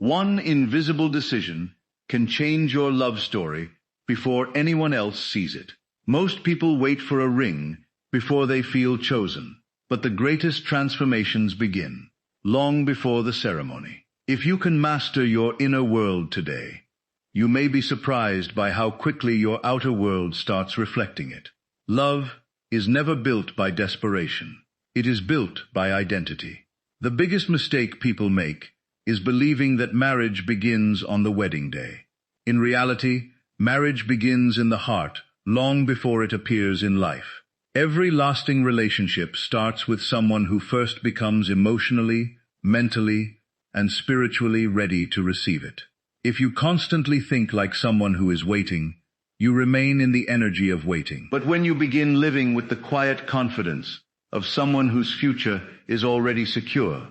One invisible decision can change your love story before anyone else sees it. Most people wait for a ring before they feel chosen, but the greatest transformations begin long before the ceremony. If you can master your inner world today, you may be surprised by how quickly your outer world starts reflecting it. Love is never built by desperation. It is built by identity. The biggest mistake people make is believing that marriage begins on the wedding day. In reality, marriage begins in the heart long before it appears in life. Every lasting relationship starts with someone who first becomes emotionally, mentally, and spiritually ready to receive it. If you constantly think like someone who is waiting, you remain in the energy of waiting. But when you begin living with the quiet confidence of someone whose future is already secure,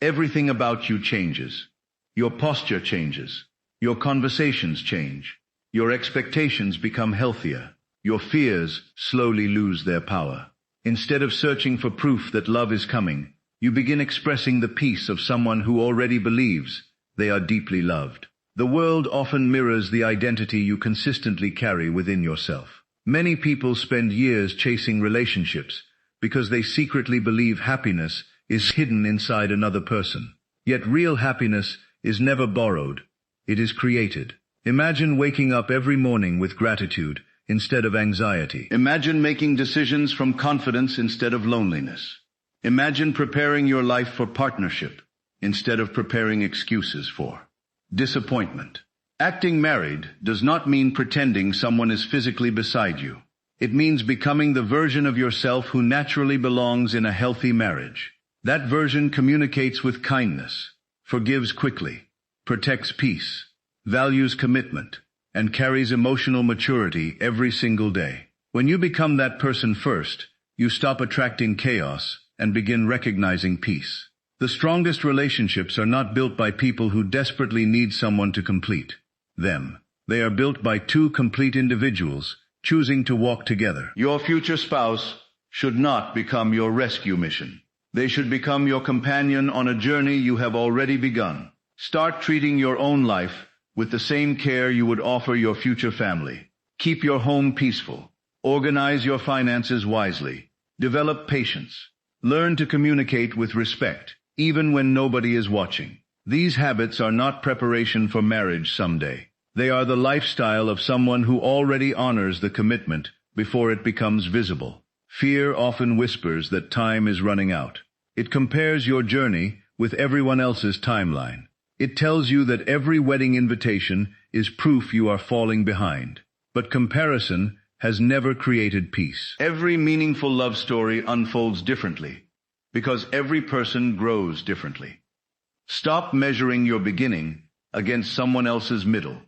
everything about you changes. Your posture changes. Your conversations change. Your expectations become healthier. Your fears slowly lose their power. Instead of searching for proof that love is coming, you begin expressing the peace of someone who already believes they are deeply loved. The world often mirrors the identity you consistently carry within yourself. Many people spend years chasing relationships because they secretly believe happiness is hidden inside another person. Yet real happiness is never borrowed. It is created. Imagine waking up every morning with gratitude instead of anxiety. Imagine making decisions from confidence instead of loneliness. Imagine preparing your life for partnership instead of preparing excuses for disappointment. Acting married does not mean pretending someone is physically beside you. It means becoming the version of yourself who naturally belongs in a healthy marriage. That version communicates with kindness, forgives quickly, protects peace, values commitment, and carries emotional maturity every single day. When you become that person first, you stop attracting chaos and begin recognizing peace. The strongest relationships are not built by people who desperately need someone to complete them. They are built by two complete individuals choosing to walk together. Your future spouse should not become your rescue mission. They should become your companion on a journey you have already begun. Start treating your own life with the same care you would offer your future family. Keep your home peaceful. Organize your finances wisely. Develop patience. Learn to communicate with respect, even when nobody is watching. These habits are not preparation for marriage someday. They are the lifestyle of someone who already honors the commitment before it becomes visible. Fear often whispers that time is running out. It compares your journey with everyone else's timeline. It tells you that every wedding invitation is proof you are falling behind. But comparison has never created peace. Every meaningful love story unfolds differently, because every person grows differently. Stop measuring your beginning against someone else's middle.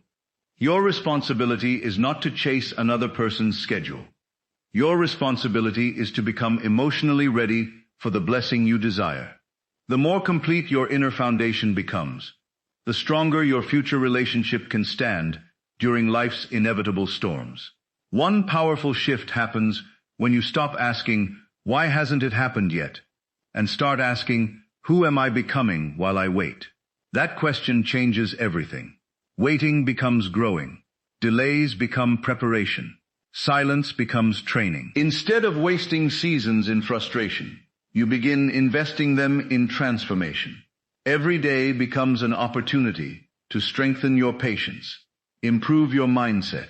Your responsibility is not to chase another person's schedule. Your responsibility is to become emotionally ready for the blessing you desire. The more complete your inner foundation becomes, the stronger your future relationship can stand during life's inevitable storms. One powerful shift happens when you stop asking, "Why hasn't it happened yet?" and start asking, "Who am I becoming while I wait?" That question changes everything. Waiting becomes growing. Delays become preparation. Silence becomes training. Instead of wasting seasons in frustration, you begin investing them in transformation. Every day becomes an opportunity to strengthen your patience, improve your mindset,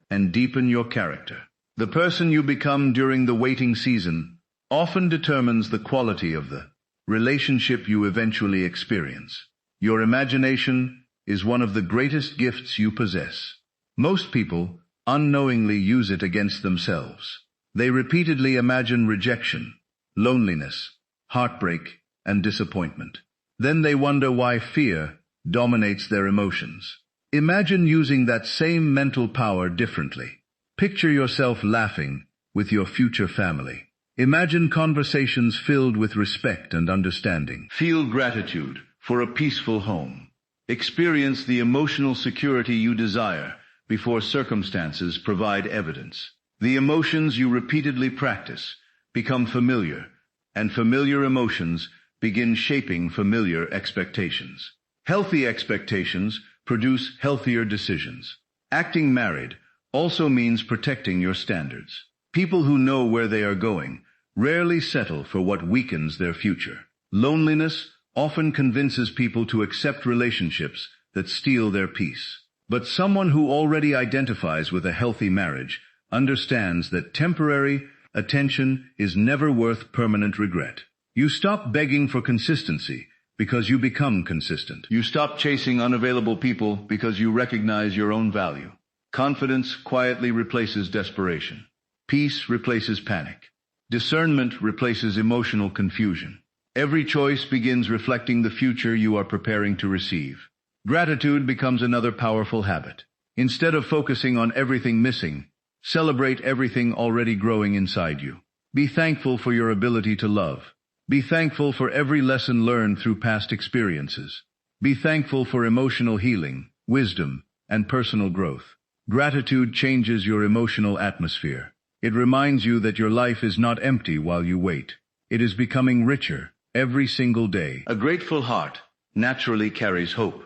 and deepen your character. The person you become during the waiting season often determines the quality of the relationship you eventually experience. Your imagination is one of the greatest gifts you possess. Most people unknowingly use it against themselves. They repeatedly imagine rejection, loneliness, heartbreak, and disappointment. Then they wonder why fear dominates their emotions. Imagine using that same mental power differently. Picture yourself laughing with your future family. Imagine conversations filled with respect and understanding. Feel gratitude for a peaceful home. Experience the emotional security you desire before circumstances provide evidence. The emotions you repeatedly practice become familiar, and familiar emotions begin shaping familiar expectations. Healthy expectations produce healthier decisions. Acting married also means protecting your standards. People who know where they are going rarely settle for what weakens their future. Loneliness often convinces people to accept relationships that steal their peace. But someone who already identifies with a healthy marriage understands that temporary attention is never worth permanent regret. You stop begging for consistency because you become consistent. You stop chasing unavailable people because you recognize your own value. Confidence quietly replaces desperation. Peace replaces panic. Discernment replaces emotional confusion. Every choice begins reflecting the future you are preparing to receive. Gratitude becomes another powerful habit. Instead of focusing on everything missing, celebrate everything already growing inside you. Be thankful for your ability to love. Be thankful for every lesson learned through past experiences. Be thankful for emotional healing, wisdom, and personal growth. Gratitude changes your emotional atmosphere. It reminds you that your life is not empty while you wait. It is becoming richer every single day. A grateful heart naturally carries hope,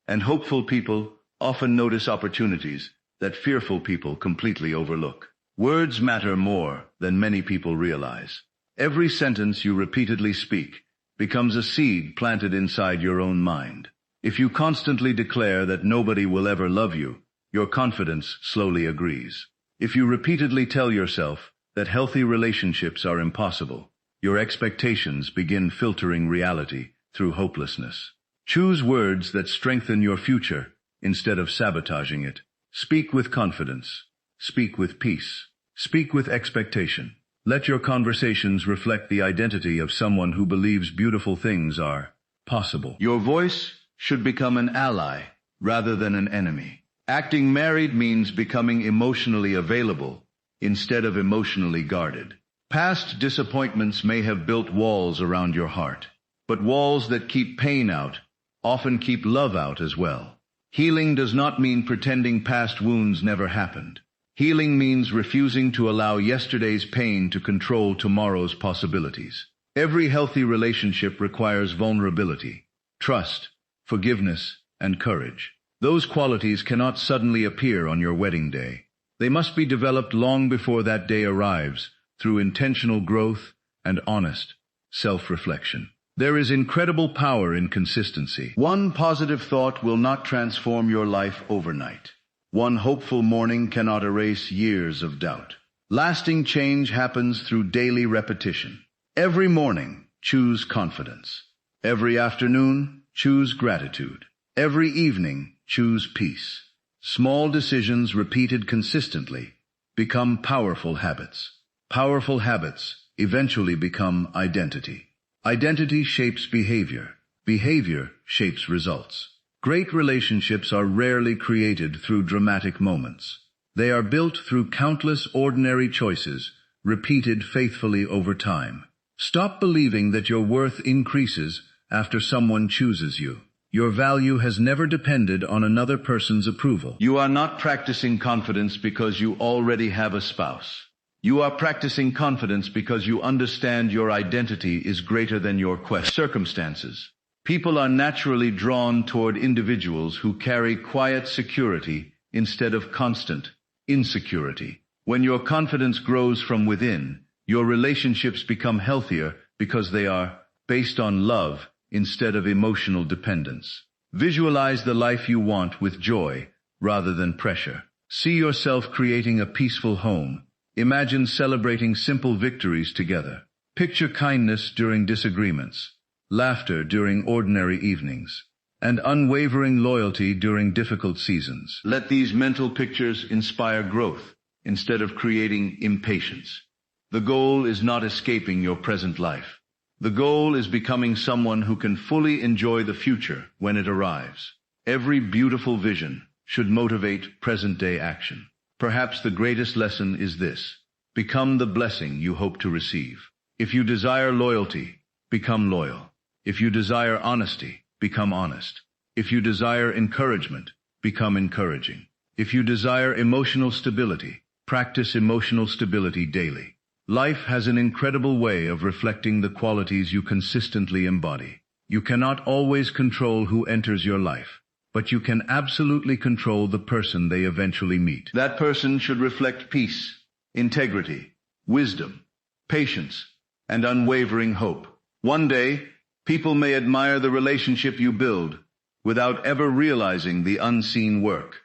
and hopeful people often notice opportunities that fearful people completely overlook. Words matter more than many people realize. Every sentence you repeatedly speak becomes a seed planted inside your own mind. If you constantly declare that nobody will ever love you, your confidence slowly agrees. If you repeatedly tell yourself that healthy relationships are impossible, your expectations begin filtering reality through hopelessness. Choose words that strengthen your future instead of sabotaging it. Speak with confidence. Speak with peace. Speak with expectation. Let your conversations reflect the identity of someone who believes beautiful things are possible. Your voice should become an ally rather than an enemy. Acting married means becoming emotionally available instead of emotionally guarded. Past disappointments may have built walls around your heart, but walls that keep pain out often keep love out as well. Healing does not mean pretending past wounds never happened. Healing means refusing to allow yesterday's pain to control tomorrow's possibilities. Every healthy relationship requires vulnerability, trust, forgiveness, and courage. Those qualities cannot suddenly appear on your wedding day. They must be developed long before that day arrives through intentional growth and honest self-reflection. There is incredible power in consistency. One positive thought will not transform your life overnight. One hopeful morning cannot erase years of doubt. Lasting change happens through daily repetition. Every morning, choose confidence. Every afternoon, choose gratitude. Every evening, choose peace. Small decisions repeated consistently become powerful habits. Powerful habits eventually become identity. Identity shapes behavior. Behavior shapes results. Great relationships are rarely created through dramatic moments. They are built through countless ordinary choices, repeated faithfully over time. Stop believing that your worth increases after someone chooses you. Your value has never depended on another person's approval. You are not practicing confidence because you already have a spouse. You are practicing confidence because you understand your identity is greater than your circumstances. People are naturally drawn toward individuals who carry quiet security instead of constant insecurity. When your confidence grows from within, your relationships become healthier because they are based on love instead of emotional dependence. Visualize the life you want with joy rather than pressure. See yourself creating a peaceful home. Imagine celebrating simple victories together. Picture kindness during disagreements, laughter during ordinary evenings, and unwavering loyalty during difficult seasons. Let these mental pictures inspire growth instead of creating impatience. The goal is not escaping your present life. The goal is becoming someone who can fully enjoy the future when it arrives. Every beautiful vision should motivate present-day action. Perhaps the greatest lesson is this: become the blessing you hope to receive. If you desire loyalty, become loyal. If you desire honesty, become honest. If you desire encouragement, become encouraging. If you desire emotional stability, practice emotional stability daily. Life has an incredible way of reflecting the qualities you consistently embody. You cannot always control who enters your life, but you can absolutely control the person they eventually meet. That person should reflect peace, integrity, wisdom, patience, and unwavering hope. One day, people may admire the relationship you build without ever realizing the unseen work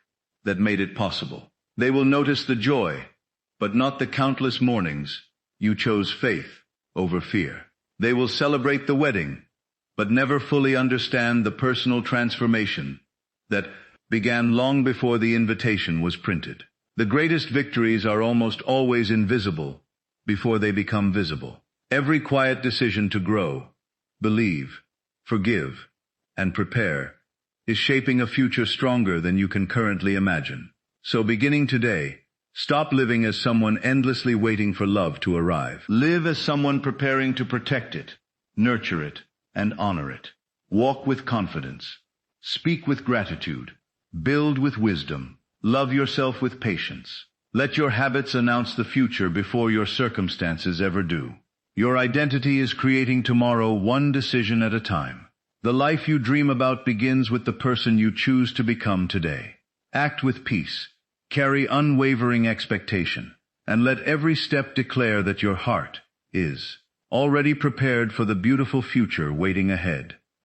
that made it possible. They will notice the joy, but not the countless mornings you chose faith over fear. They will celebrate the wedding, but never fully understand the personal transformation that began long before the invitation was printed. The greatest victories are almost always invisible before they become visible. Every quiet decision to grow, believe, forgive, and prepare is shaping a future stronger than you can currently imagine. So beginning today, stop living as someone endlessly waiting for love to arrive. Live as someone preparing to protect it, nurture it, and honor it. Walk with confidence. Speak with gratitude. Build with wisdom. Love yourself with patience. Let your habits announce the future before your circumstances ever do. Your identity is creating tomorrow one decision at a time. The life you dream about begins with the person you choose to become today. Act with peace. Carry unwavering expectation. And let every step declare that your heart is already prepared for the beautiful future waiting ahead.